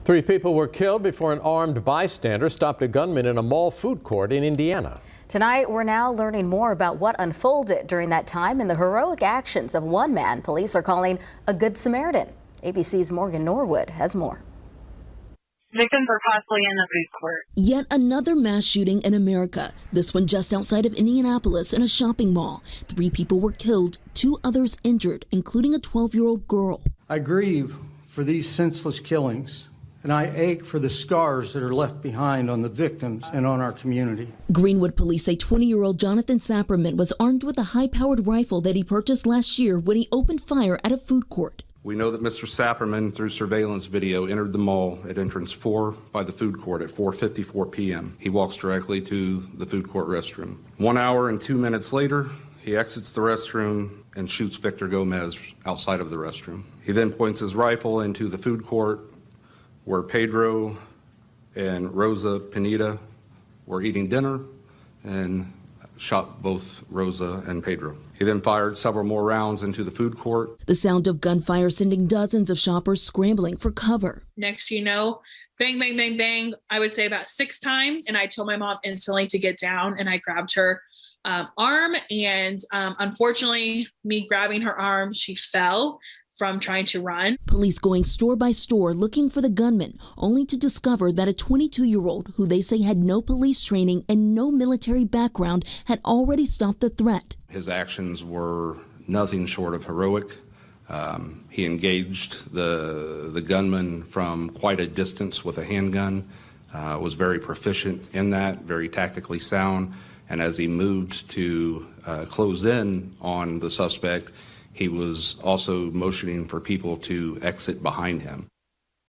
3 people were killed before an armed bystander stopped a gunman in a mall food court in Indiana. Tonight, we're now learning more about what unfolded during that time and the heroic actions of one man police are calling a Good Samaritan. ABC's Morgan Norwood has more. Victims were possibly in the food court. Yet another mass shooting in America, this one just outside of Indianapolis in a shopping mall. 3 people were killed, 2 others injured, including a 12-year-old girl. I grieve for these senseless killings, and I ache for the scars that are left behind on the victims and on our community. Greenwood police say 20-year-old Jonathan Sapperman was armed with a high-powered rifle that he purchased last year when he opened fire at a food court. We know that Mr. Sapperman, through surveillance video, entered the mall at entrance 4 by the food court at 4:54 p.m. He walks directly to the food court restroom. 1 hour and 2 minutes later, he exits the restroom and shoots Victor Gomez outside of the restroom. He then points his rifle into the food court where Pedro and Rosa Pineda were eating dinner and shot both Rosa and Pedro. He then fired several more rounds into the food court. The sound of gunfire sending dozens of shoppers scrambling for cover. Next, bang, bang, bang, bang, I would say about 6 times. And I told my mom instantly to get down, and I grabbed her arm. And unfortunately, me grabbing her arm, she fell from trying to run. Police going store by store looking for the gunman, only to discover that a 22-year-old who they say had no police training and no military background had already stopped the threat. His actions were nothing short of heroic. He engaged the gunman from quite a distance with a handgun, was very proficient in that, very tactically sound, and as he moved to close in on the suspect, he was also motioning for people to exit behind him.